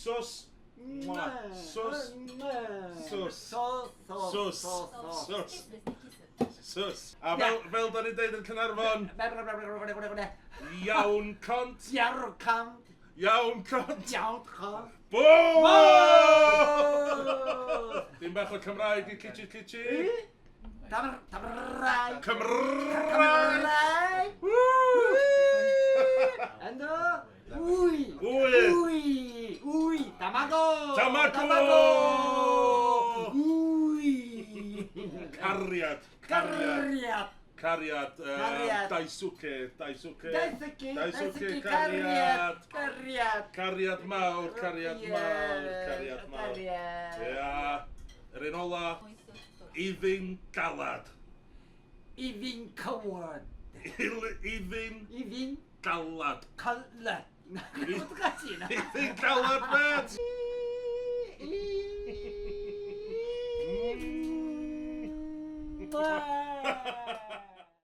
Sus. Sus. Sus. Sus. Sus. Sus. A fel da ni'n deud yn Caernarfon, iawn cont. Iawn cont. Boom! Dim bach o Cymraeg i Kichi Kichi. Cymraeg! Ando! Ui! Tamago! Ui! Cariad. Daisuke. Cariad mawr. Ia. Yr un ola. Ifin galad. Ifin cywod. Ifin galad. Calad. Ifin galad, met! Bye.